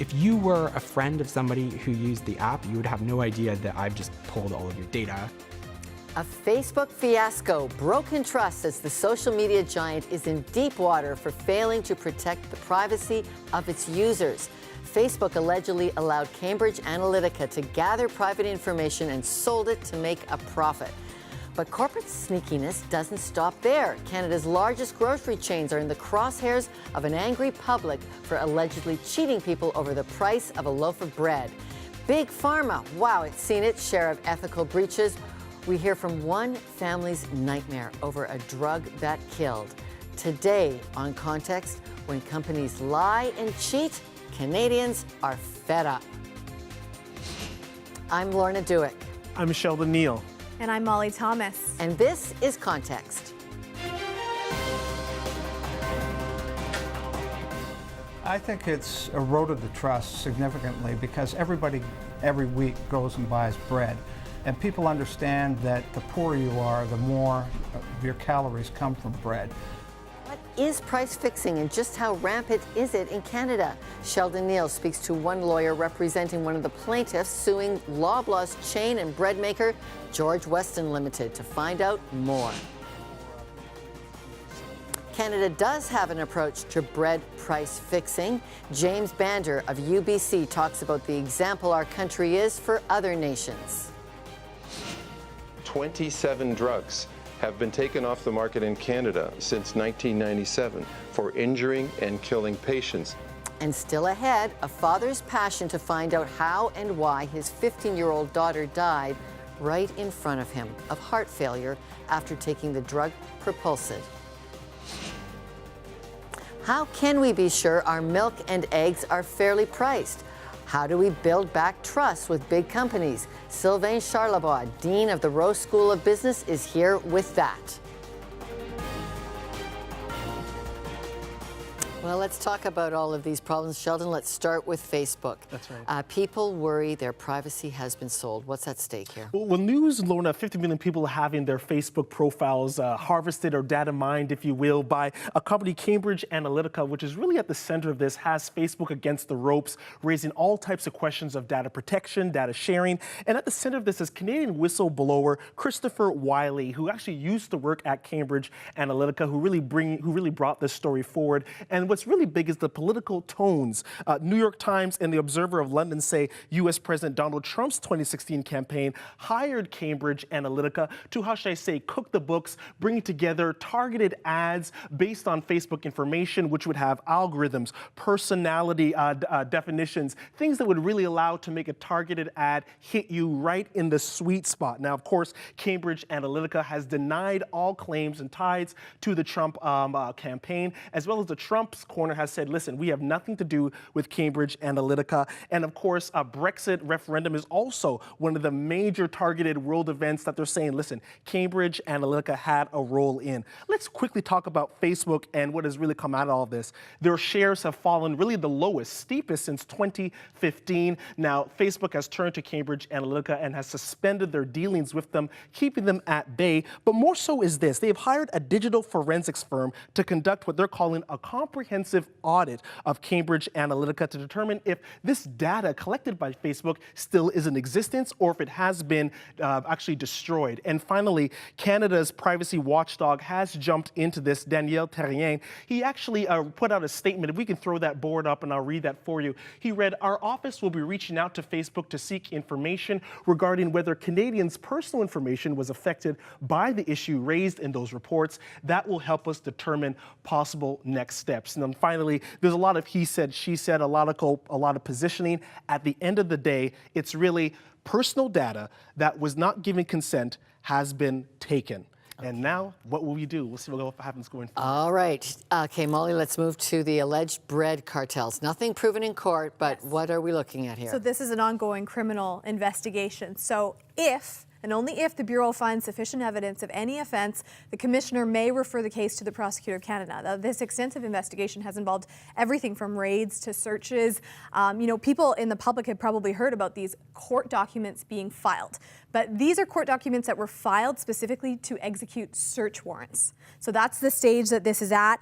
if you were a friend of somebody who used the app, you would have no idea that I've just pulled all of your data. A Facebook fiasco, broken trust as the social media giant is in deep water for failing to protect the privacy of its users. Facebook allegedly allowed Cambridge Analytica to gather private information and sold it to make a profit. But corporate sneakiness doesn't stop there. Canada's largest grocery chains are in the crosshairs of an angry public for allegedly cheating people over the price of a loaf of bread. Big Pharma, wow, it's seen its share of ethical breaches. We hear from one family's nightmare over a drug that killed. Today on Context, when companies lie and cheat, Canadians are fed up. I'm Lorna Duick. I'm Sheldon Neal. And I'm Molly Thomas. And this is Context. I think it's eroded the trust significantly because everybody every week goes and buys bread. And people understand that the poorer you are, the more of your calories come from bread. What is price fixing and just how rampant is it in Canada? Sheldon Neal speaks to one lawyer representing one of the plaintiffs suing Loblaw's chain and bread maker, George Weston Limited, to find out more. Canada does have an approach to bread price fixing. James Bander of UBC talks about the example our country is for other nations. 27 drugs have been taken off the market in Canada since 1997 for injuring and killing patients. And still ahead, a father's passion to find out how and why his 15-year-old daughter died right in front of him of heart failure after taking the drug Propulsid. How can we be sure our milk and eggs are fairly priced? How do we build back trust with big companies? Sylvain Charlebois, Dean of the Rowe School of Business, is here with that. Well, let's talk about all of these problems. Sheldon, let's start with Facebook. That's right. People worry their privacy has been sold. What's at stake here? Well, news, Lorna, 50 million people having their Facebook profiles harvested or data mined, if you will, by a company, Cambridge Analytica, which is really at the center of this, has Facebook against the ropes, raising all types of questions of data protection, data sharing. And at the center of this is Canadian whistleblower Christopher Wiley, who actually used to work at Cambridge Analytica, who really brought this story forward. And what's really big is the political tones. New York Times and the Observer of London say U.S. President Donald Trump's 2016 campaign hired Cambridge Analytica to, how should I say, cook the books, bring together targeted ads based on Facebook information, which would have algorithms, personality definitions, things that would really allow to make a targeted ad hit you right in the sweet spot. Now, of course, Cambridge Analytica has denied all claims and ties to the Trump campaign, as well as the Trump's corner has said, listen, we have nothing to do with Cambridge Analytica. And of course, a Brexit referendum is also one of the major targeted world events that they're saying, listen, Cambridge Analytica had a role in. Let's quickly talk about Facebook and what has really come out of all this. Their shares have fallen really the lowest, steepest since 2015. Now, Facebook has turned to Cambridge Analytica and has suspended their dealings with them, keeping them at bay. But more so is this. They have hired a digital forensics firm to conduct what they're calling a comprehensive audit of Cambridge Analytica to determine if this data collected by Facebook still is in existence or if it has been actually destroyed. And finally, Canada's privacy watchdog has jumped into this, Daniel Terrien. He actually put out a statement. If we can throw that board up and I'll read that for you. He read, our office will be reaching out to Facebook to seek information regarding whether Canadians' personal information was affected by the issue raised in those reports. That will help us determine possible next steps. And then finally, there's a lot of he said, she said, a lot of positioning. At the end of the day, it's really personal data that was not given consent has been taken. Okay. And now, what will we do? We'll see what happens going forward. All right. Okay, Molly, let's move to the alleged bread cartels. Nothing proven in court, but what are we looking at here? So this is an ongoing criminal investigation. So if and only if the Bureau finds sufficient evidence of any offence, the Commissioner may refer the case to the Prosecutor of Canada. Now, this extensive investigation has involved everything from raids to searches. People in the public have probably heard about these court documents being filed, but these are court documents that were filed specifically to execute search warrants. So that's the stage that this is at.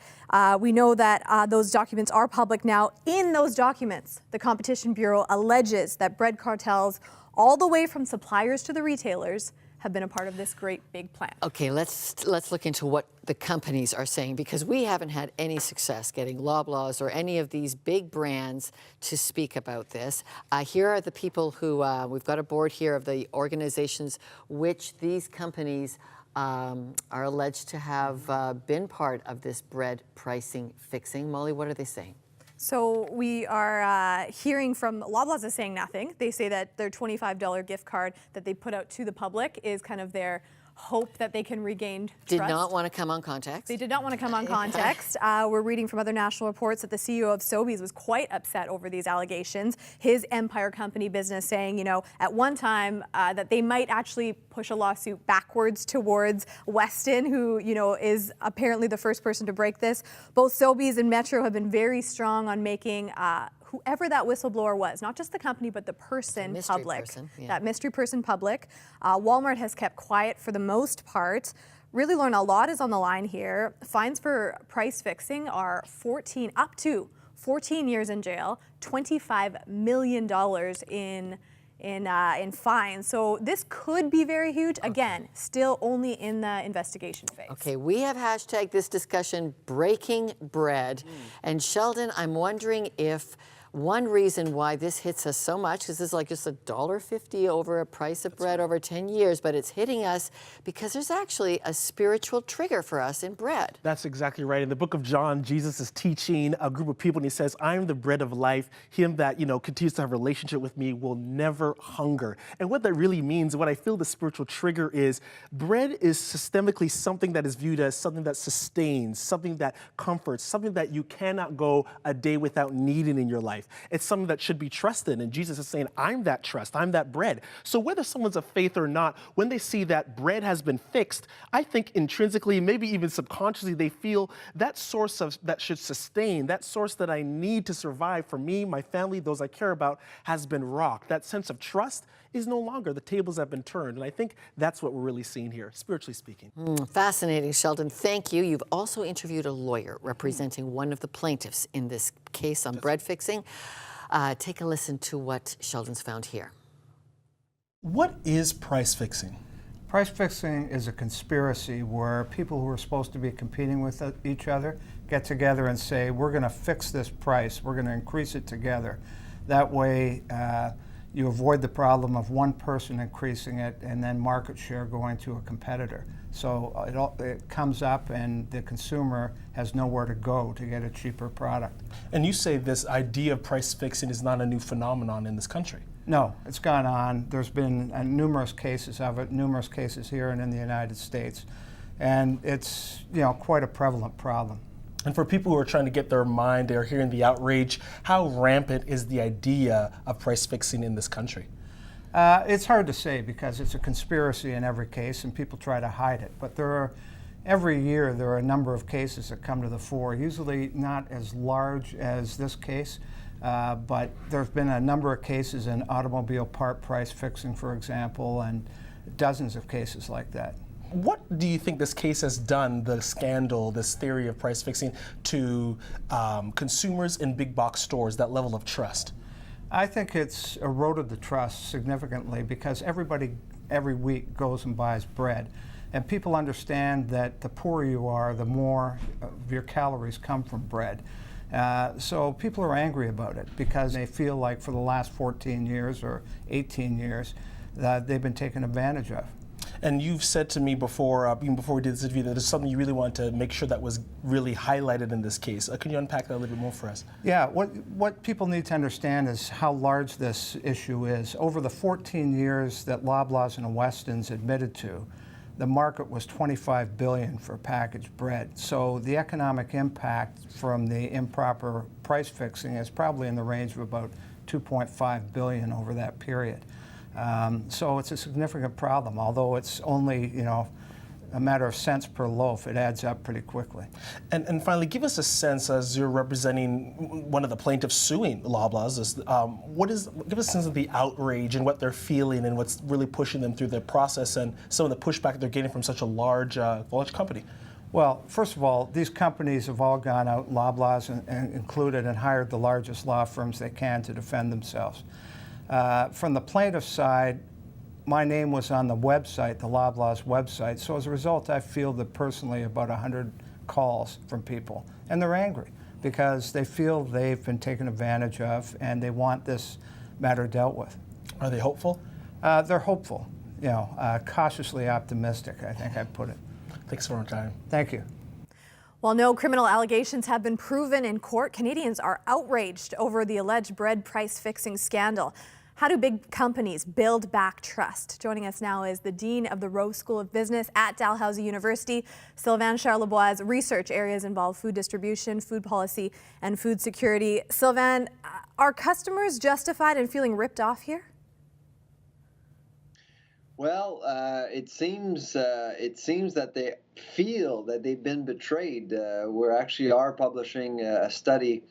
We know that those documents are public now. In those documents, the Competition Bureau alleges that bread cartels, all the way from suppliers to the retailers, have been a part of this great big plan. Okay, let's look into what the companies are saying, because we haven't had any success getting Loblaws or any of these big brands to speak about this. Here are the people who, we've got a board here of the organizations which these companies are alleged to have been part of this bread pricing fixing. Molly, what are they saying? So we are hearing from Loblaws is saying nothing. They say that their $25 gift card that they put out to the public is kind of their hope that they can regain trust. Did not want to come on Context. They did not want to come on Context. We're reading from other national reports that the CEO of Sobeys was quite upset over these allegations. His Empire Company business saying, at one time that they might actually push a lawsuit backwards towards Weston, who, is apparently the first person to break this. Both Sobeys and Metro have been very strong on making whoever that whistleblower was, not just the company, but the person public. That mystery person public. Walmart has kept quiet for the most part. Really, Lauren, a lot is on the line here. Fines for price fixing are up to 14 years in jail, $25 million in fines. So this could be very huge. Again, still only in the investigation phase. Okay, we have hashtag this discussion breaking bread. And Sheldon, I'm wondering if one reason why this hits us so much, because this is like just $1.50 over a price of bread over 10 years, but it's hitting us because there's actually a spiritual trigger for us in bread. That's exactly right. In the book of John, Jesus is teaching a group of people, and he says, I am the bread of life. Him that, continues to have a relationship with me will never hunger. And what that really means, what I feel the spiritual trigger is, bread is systemically something that is viewed as something that sustains, something that comforts, something that you cannot go a day without needing in your life. It's something that should be trusted. And Jesus is saying, I'm that trust, I'm that bread. So whether someone's of faith or not, when they see that bread has been fixed, I think intrinsically, maybe even subconsciously, they feel that source that should sustain, that source that I need to survive for me, my family, those I care about, has been rocked. That sense of trust is no longer. The tables have been turned. And I think that's what we're really seeing here, spiritually speaking. Fascinating, Sheldon. Thank you. You've also interviewed a lawyer representing one of the plaintiffs in this case on bread fixing. Take a listen to what Sheldon's found here. What is price fixing? Price fixing is a conspiracy where people who are supposed to be competing with each other get together and say, we're going to fix this price, we're going to increase it together. That way, you avoid the problem of one person increasing it and then market share going to a competitor. So it comes up and the consumer has nowhere to go to get a cheaper product. And you say this idea of price fixing is not a new phenomenon in this country. No, it's gone on. There's been numerous cases of it, numerous cases here and in the United States. And it's quite a prevalent problem. And for people who are trying to get their mind, they're hearing the outrage, how rampant is the idea of price fixing in this country? It's hard to say because it's a conspiracy in every case and people try to hide it. But every year there are a number of cases that come to the fore, usually not as large as this case, but there's been a number of cases in automobile part price fixing, for example, and dozens of cases like that. What do you think this case has done, the scandal, this theory of price fixing, to consumers in big box stores, that level of trust? I think it's eroded the trust significantly because everybody every week goes and buys bread. And people understand that the poorer you are, the more of your calories come from bread. So people are angry about it because they feel like for the last 14 years or 18 years that they've been taken advantage of. And you've said to me before, even before we did this interview, that there's something you really want to make sure that was really highlighted in this case. Can you unpack that a little bit more for us? Yeah, what people need to understand is how large this issue is. Over the 14 years that Loblaws and Westons admitted to, the market was $25 billion for packaged bread. So the economic impact from the improper price fixing is probably in the range of about $2.5 billion over that period. So it's a significant problem, although it's only, a matter of cents per loaf. It adds up pretty quickly. And finally, give us a sense, as you're representing one of the plaintiffs suing Loblaws, give us a sense of the outrage and what they're feeling and what's really pushing them through the process and some of the pushback they're getting from such a large company. Well, first of all, these companies have all gone out, Loblaws and included, and hired the largest law firms they can to defend themselves. From the plaintiff's side, my name was on the website, the Loblaws website, so as a result, I fielded personally about 100 calls from people, and they're angry because they feel they've been taken advantage of and they want this matter dealt with. Are they hopeful? They're hopeful, cautiously optimistic, I think I'd put it. Thanks for your time. Thank you. While no criminal allegations have been proven in court, Canadians are outraged over the alleged bread price fixing scandal. How do big companies build back trust? Joining us now is the Dean of the Rowe School of Business at Dalhousie University, Sylvain Charlebois. Research areas involve food distribution, food policy, and food security. Sylvain, are customers justified in feeling ripped off here? Well, it seems that they feel that they've been betrayed. We actually are publishing a study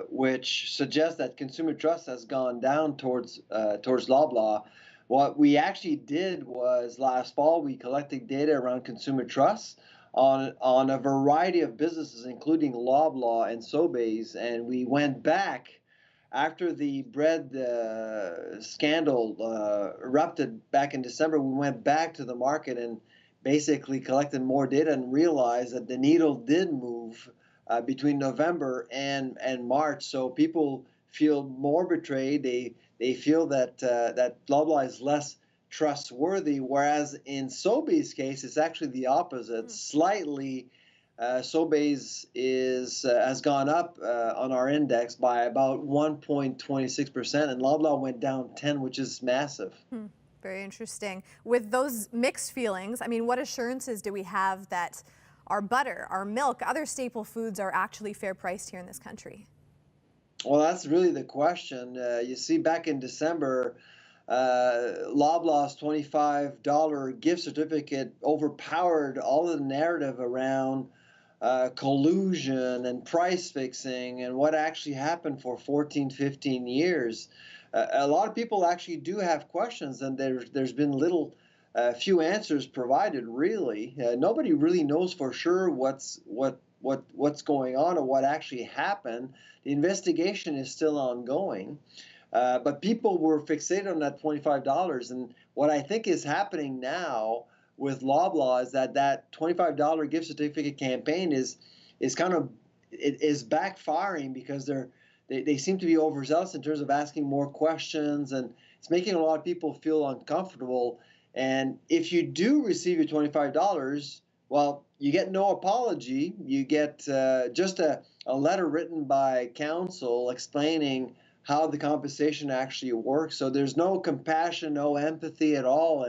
which suggests that consumer trust has gone down towards Loblaw. What we actually did was last fall we collected data around consumer trust on a variety of businesses, including Loblaw and Sobeys, and we went back after the bread scandal erupted back in December. We went back to the market and basically collected more data and realized that the needle did move between November and March. So people feel more betrayed. They feel that that Loblaw is less trustworthy, whereas in Sobeys' case, it's actually the opposite. Slightly, Sobeys has gone up on our index by about 1.26%, and Loblaw went down 10, which is massive. Very interesting. With those mixed feelings, I mean, what assurances do we have that our butter, our milk, other staple foods are actually fair priced here in this country? Well, that's really the question. You see, back in December, Loblaw's $25 gift certificate overpowered all of the narrative around collusion and price fixing and what actually happened for 14, 15 years. A lot of people actually do have questions, and there's been few answers provided, really. Nobody really knows for sure what's going on or what actually happened. The investigation is still ongoing, but people were fixated on that $25. And what I think is happening now with Loblaw is that $25 gift certificate campaign is backfiring because they seem to be overzealous in terms of asking more questions, and it's making a lot of people feel uncomfortable. And if you do receive your $25, well, you get no apology. You get just a letter written by counsel explaining how the compensation actually works. So there's no compassion, no empathy at all.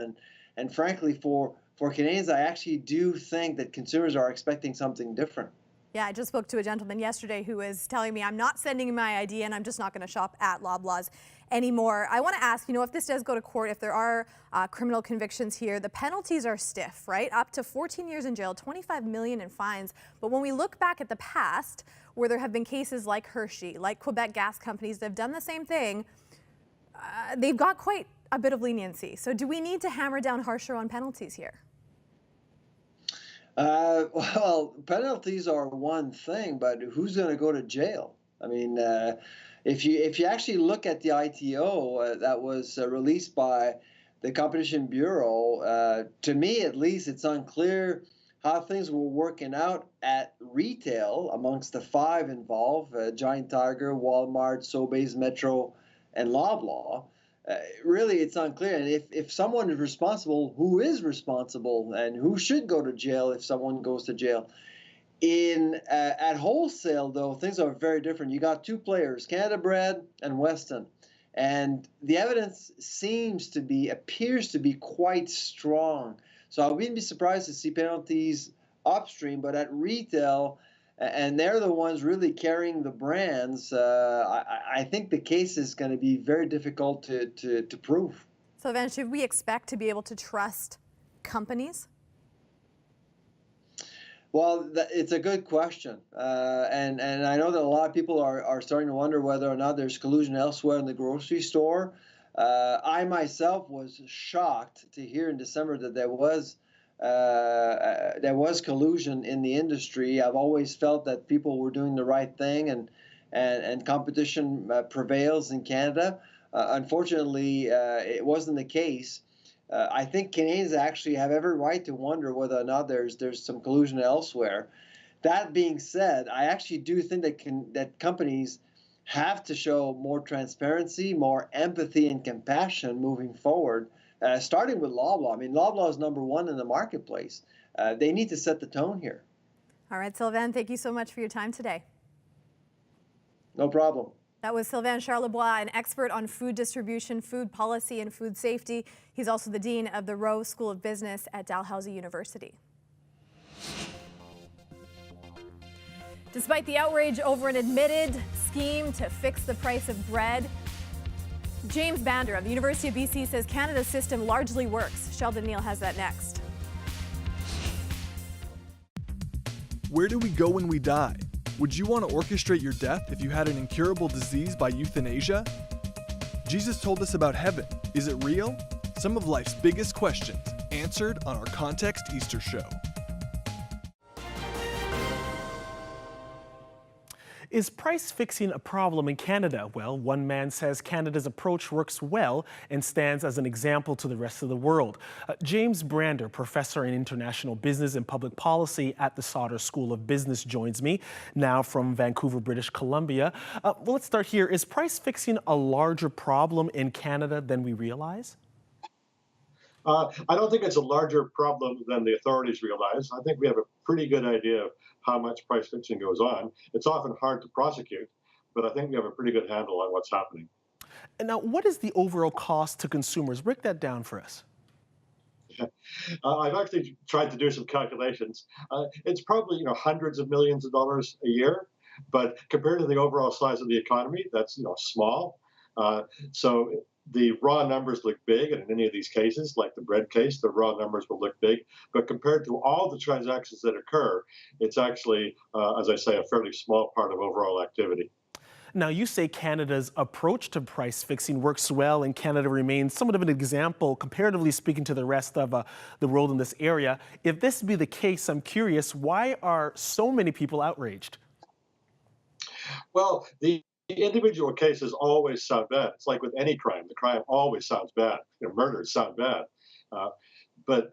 And frankly, for Canadians, I actually do think that consumers are expecting something different. Yeah, I just spoke to a gentleman yesterday who was telling me, I'm not sending my ID and I'm just not going to shop at Loblaws anymore. I want to ask, if this does go to court, if there are criminal convictions here, the penalties are stiff, right? Up to 14 years in jail, $25 million in fines. But when we look back at the past, where there have been cases like Hershey, like Quebec gas companies that have done the same thing, they've got quite a bit of leniency. So do we need to hammer down harsher on penalties here? Well, penalties are one thing, but who's going to go to jail? I mean, if you actually look at the ITO that was released by the Competition Bureau, to me at least, it's unclear how things were working out at retail amongst the five involved: Giant Tiger, Walmart, Sobeys, Metro, and Loblaw. Really, it's unclear. And if someone is responsible, who is responsible, and who should go to jail if someone goes to jail? At wholesale, though, things are very different. You got two players, Canada Bread and Weston, and the evidence appears to be quite strong. So I wouldn't be surprised to see penalties upstream, but at retail, and they're the ones really carrying the brands. I think the case is going to be very difficult to prove. So then, should we expect to be able to trust companies? Well, it's a good question, and I know that a lot of people are starting to wonder whether or not there's collusion elsewhere in the grocery store. I myself was shocked to hear in December that there was collusion in the industry. I've always felt that people were doing the right thing, and competition prevails in Canada. Unfortunately, it wasn't the case. I think Canadians actually have every right to wonder whether or not there's some collusion elsewhere. That being said, I actually do think that companies have to show more transparency, more empathy and compassion moving forward, starting with Loblaw. I mean, Loblaw is number one in the marketplace. They need to set the tone here. All right, Sylvain, thank you so much for your time today. No problem. That was Sylvain Charlebois, an expert on food distribution, food policy, and food safety. He's also the dean of the Rowe School of Business at Dalhousie University. Despite the outrage over an admitted scheme to fix the price of bread, James Bander of the University of BC says Canada's system largely works. Sheldon Neal has that next. Where do we go when we die? Would you want to orchestrate your death if you had an incurable disease by euthanasia? Jesus told us about heaven. Is it real? Some of life's biggest questions answered on our Context Easter show. Is price fixing a problem in Canada? Well, one man says Canada's approach works well and stands as an example to the rest of the world. James Brander, professor in international business and public policy at the Sauder School of Business, joins me now from Vancouver, British Columbia. Well, let's start here. Is price fixing a larger problem in Canada than we realize? I don't think it's a larger problem than the authorities realize. I think we have a pretty good idea of how much price fixing goes on. It's often hard to prosecute, but I think we have a pretty good handle on what's happening. And now, what is the overall cost to consumers? Break that down for us. I've actually tried to do some calculations. It's probably hundreds of millions of dollars a year, but compared to the overall size of the economy, that's small. So the raw numbers look big, and in any of these cases, like the bread case, the raw numbers will look big. But compared to all the transactions that occur, it's actually, as I say, a fairly small part of overall activity. Now, you say Canada's approach to price fixing works well, and Canada remains somewhat of an example, comparatively speaking, to the rest of the world in this area. If this be the case, I'm curious, why are so many people outraged? Well, the individual cases always sound bad. It's like with any crime. The crime always sounds bad. Murders sound bad. But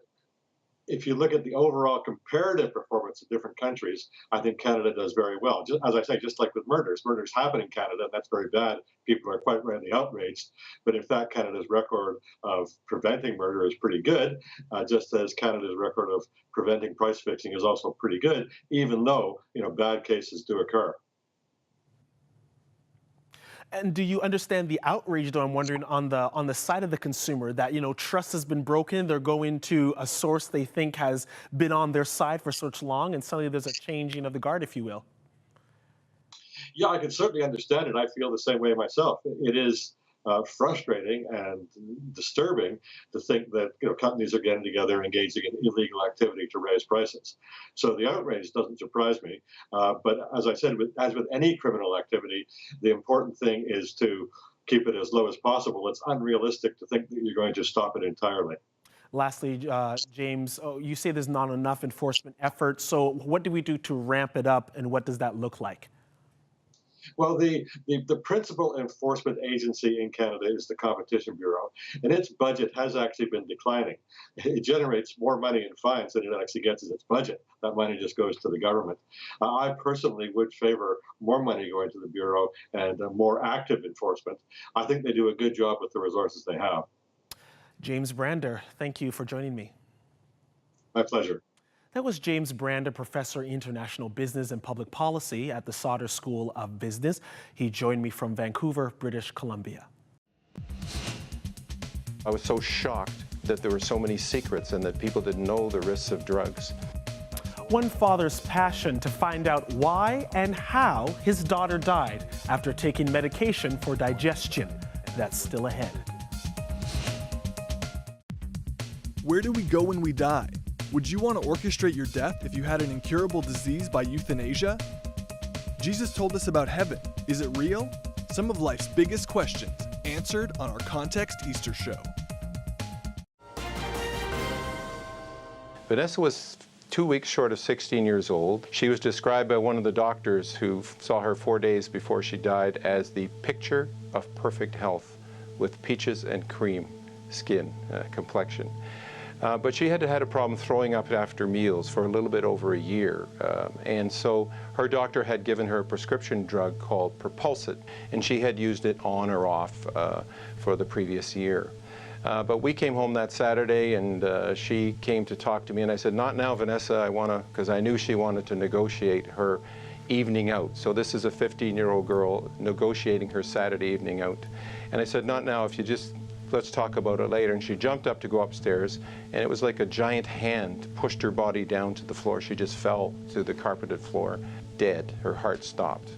if you look at the overall comparative performance of different countries, I think Canada does very well. Just, as I say, just like with murders happen in Canada, and that's very bad. People are quite rightly outraged. But in fact, Canada's record of preventing murder is pretty good, just as Canada's record of preventing price fixing is also pretty good, even though bad cases do occur. And do you understand the outrage, though? I'm wondering on the side of the consumer that, trust has been broken. They're going to a source they think has been on their side for such long, and suddenly there's a changing of the guard, if you will. Yeah, I can certainly understand it. I feel the same way myself. It is frustrating and disturbing to think that companies are getting together and engaging in illegal activity to raise prices. So the outrage doesn't surprise me. But as I said, as with any criminal activity, the important thing is to keep it as low as possible. It's unrealistic to think that you're going to stop it entirely. Lastly, James, you say there's not enough enforcement effort. So what do we do to ramp it up, and what does that look like? Well, the principal enforcement agency in Canada is the Competition Bureau, and its budget has actually been declining. It generates more money in fines than it actually gets as its budget. That money just goes to the government. I personally would favor more money going to the Bureau and more active enforcement. I think they do a good job with the resources they have. James Brander, thank you for joining me. My pleasure. That was James Brander, professor in international business and public policy at the Sauder School of Business. He joined me from Vancouver, British Columbia. I was so shocked that there were so many secrets and that people didn't know the risks of drugs. One father's passion to find out why and how his daughter died after taking medication for digestion. That's still ahead. Where do we go when we die? Would you want to orchestrate your death if you had an incurable disease by euthanasia? Jesus told us about heaven. Is it real? Some of life's biggest questions answered on our Context Easter show. Vanessa was 2 weeks short of 16 years old. She was described by one of the doctors who saw her 4 days before she died as the picture of perfect health with peaches and cream skin complexion. But she had had a problem throwing up after meals for a little bit over a year. And so her doctor had given her a prescription drug called Propulsit, and she had used it on or off for the previous year. But we came home that Saturday, and she came to talk to me, and I said, "Not now, Vanessa, I want to," because I knew she wanted to negotiate her evening out. So this is a 15-year-old girl negotiating her Saturday evening out. And I said, "Not now, if you just, let's talk about it later." And she jumped up to go upstairs, and it was like a giant hand pushed her body down to the floor. She just fell to the carpeted floor, dead. Her heart stopped.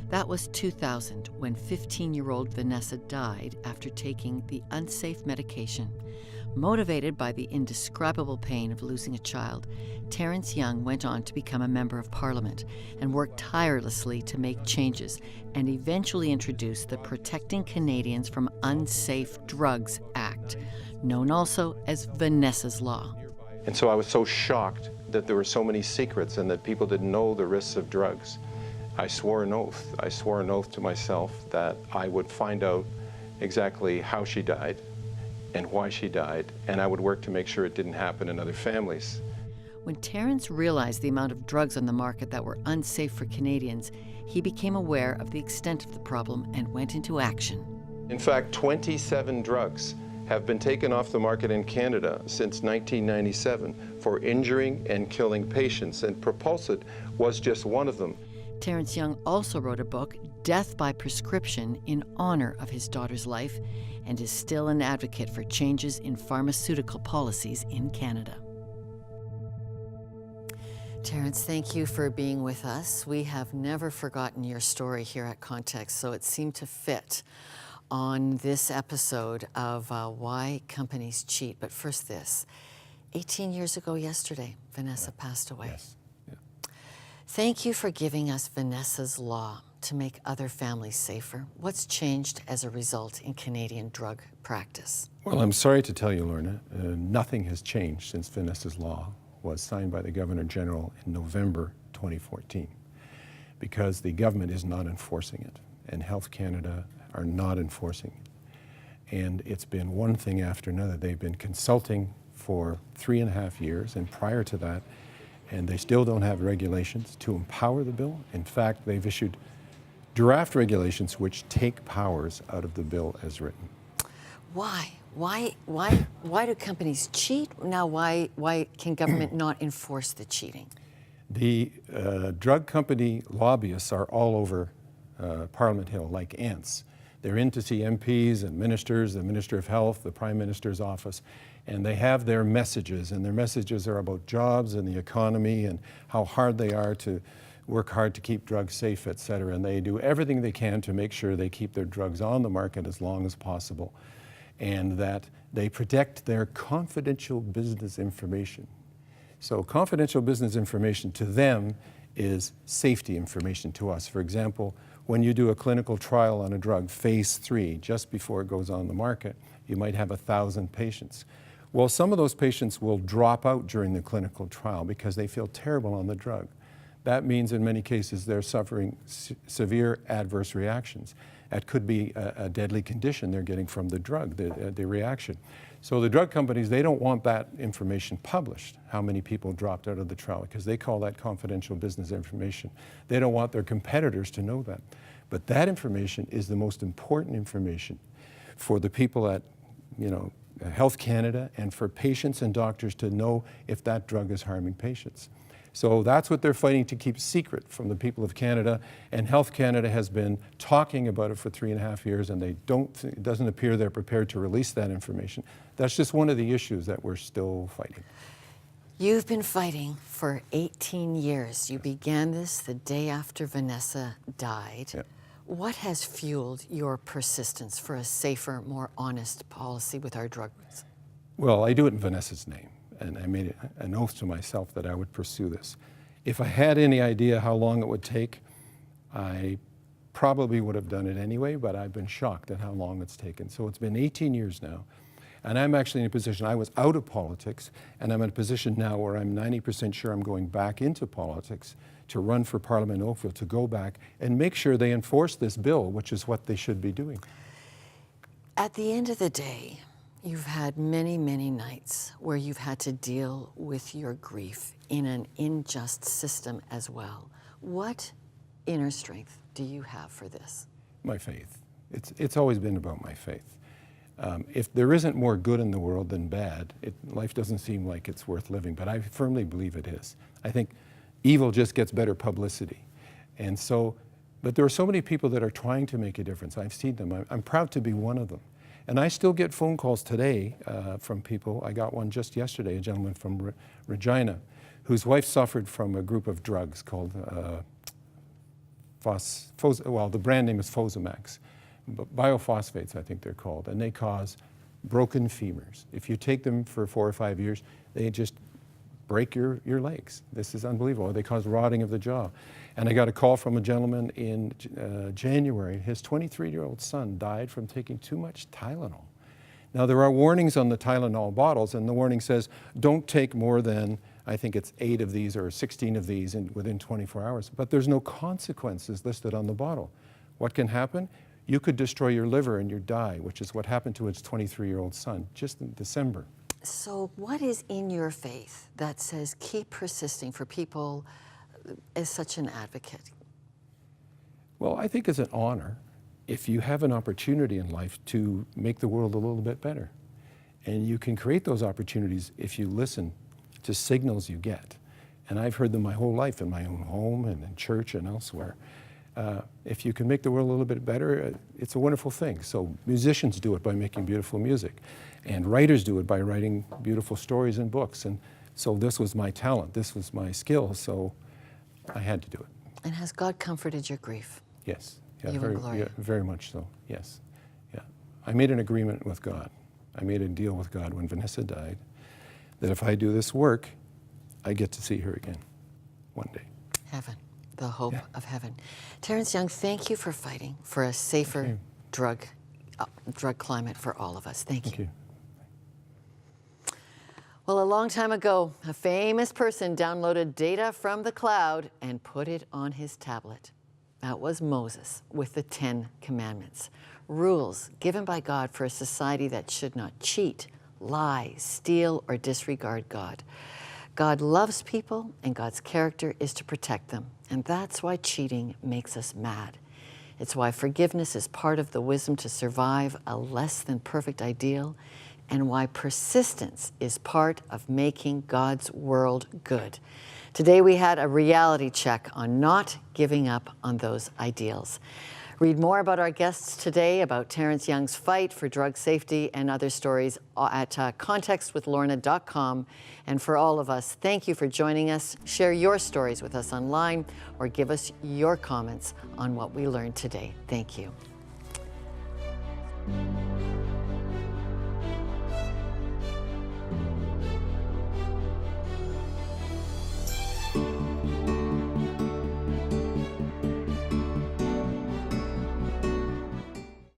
That was 2000 when 15-year-old Vanessa died after taking the unsafe medication. Motivated by the indescribable pain of losing a child, Terence Young went on to become a member of Parliament and worked tirelessly to make changes and eventually introduce the Protecting Canadians from Unsafe Drugs Act, known also as Vanessa's Law. And so I was so shocked that there were so many secrets and that people didn't know the risks of drugs. I swore an oath. I swore an oath to myself that I would find out exactly how she died and why she died, and I would work to make sure it didn't happen in other families. When Terence realized the amount of drugs on the market that were unsafe for Canadians, he became aware of the extent of the problem and went into action. In fact, 27 drugs have been taken off the market in Canada since 1997 for injuring and killing patients, and Propulsit was just one of them. Terence Young also wrote a book, Death by Prescription, in honor of his daughter's life, and is still an advocate for changes in pharmaceutical policies in Canada. Terence, thank you for being with us. We have never forgotten your story here at Context, so it seemed to fit on this episode of Why Companies Cheat. But first this, 18 years ago yesterday, Vanessa passed away. Yes. Thank you for giving us Vanessa's Law to make other families safer. What's changed as a result in Canadian drug practice? Well, I'm sorry to tell you, Lorna, nothing has changed since Vanessa's Law was signed by the Governor General in November 2014, because the government is not enforcing it, and Health Canada are not enforcing it. And it's been one thing after another. They've been consulting for 3.5 years, and prior to that, and they still don't have regulations to empower the bill. In fact, they've issued draft regulations which take powers out of the bill as written. Why? Why do companies cheat? Now, why can government not enforce the cheating? The drug company lobbyists are all over Parliament Hill like ants. They're in to see MPs and ministers, the Minister of Health, the Prime Minister's office, and they have their messages, and their messages are about jobs and the economy and how hard they are to work hard to keep drugs safe, et cetera. And they do everything they can to make sure they keep their drugs on the market as long as possible, and that they protect their confidential business information. So confidential business information to them is safety information to us. For example, when you do a clinical trial on a drug, phase 3, just before it goes on the market, you might have 1,000 patients. Well, some of those patients will drop out during the clinical trial because they feel terrible on the drug. That means in many cases they're suffering severe adverse reactions. That could be a deadly condition they're getting from the drug, the reaction. So the drug companies, they don't want that information published, how many people dropped out of the trial, because they call that confidential business information. They don't want their competitors to know that. But that information is the most important information for the people at, Health Canada, and for patients and doctors to know if that drug is harming patients. So that's what they're fighting to keep secret from the people of Canada, and Health Canada has been talking about it for 3.5 years, and it doesn't appear they're prepared to release that information. That's just one of the issues that we're still fighting. You've been fighting for 18 years. You began this the day after Vanessa died. Yep. What has fueled your persistence for a safer, more honest policy with our drugs? Well, I do it in Vanessa's name, and I made an oath to myself that I would pursue this. If I had any idea how long it would take, I probably would have done it anyway, but I've been shocked at how long it's taken. So it's been 18 years now, and I'm actually in a position, I was out of politics, and I'm in a position now where I'm 90% sure I'm going back into politics to run for Parliament in Oakville, to go back and make sure they enforce this bill, which is what they should be doing. At the end of the day, you've had many, many nights where you've had to deal with your grief in an unjust system as well. What inner strength do you have for this? My faith. It's always been about my faith. If there isn't more good in the world than bad, life doesn't seem like it's worth living, but I firmly believe it is. I think evil just gets better publicity. And so, but there are so many people that are trying to make a difference. I've seen them. I'm proud to be one of them. And I still get phone calls today from people. I got one just yesterday, a gentleman from Regina, whose wife suffered from a group of drugs called, the brand name is Fosamax. Biophosphates, I think they're called, and they cause broken femurs. If you take them for 4 or 5 years, they just break your legs. This is unbelievable. They cause rotting of the jaw. And I got a call from a gentleman in January. His 23-year-old son died from taking too much Tylenol. Now, there are warnings on the Tylenol bottles, and the warning says, don't take more than, I think it's 8 of these or 16 of these within 24 hours. But there's no consequences listed on the bottle. What can happen? You could destroy your liver and you die, which is what happened to his 23-year-old son just in December. So what is in your faith that says keep persisting for people as such an advocate? Well, I think it's an honor if you have an opportunity in life to make the world a little bit better. And you can create those opportunities if you listen to signals you get. And I've heard them my whole life in my own home and in church and elsewhere. If you can make the world a little bit better, it's a wonderful thing. So musicians do it by making beautiful music, and writers do it by writing beautiful stories and books. And so this was my talent, this was my skill, so I had to do it. And has God comforted your grief? Yes, yeah, You and Gloria? Yeah, very much so, yes. Yeah. I made an agreement with God. I made a deal with God when Vanessa died, that if I do this work, I get to see her again one day. Heaven. The hope of heaven. Terrence Young, thank you for fighting for a safer drug climate for all of us. Thank you. Well, a long time ago, a famous person downloaded data from the cloud and put it on his tablet. That was Moses with the 10 Commandments, rules given by God for a society that should not cheat, lie, steal, or disregard God. God loves people, and God's character is to protect them. And that's why cheating makes us mad. It's why forgiveness is part of the wisdom to survive a less than perfect ideal, and why persistence is part of making God's world good. Today we had a reality check on not giving up on those ideals. Read more about our guests today, about Terrence Young's fight for drug safety and other stories at contextwithlorna.com. And for all of us, thank you for joining us. Share your stories with us online or give us your comments on what we learned today. Thank you.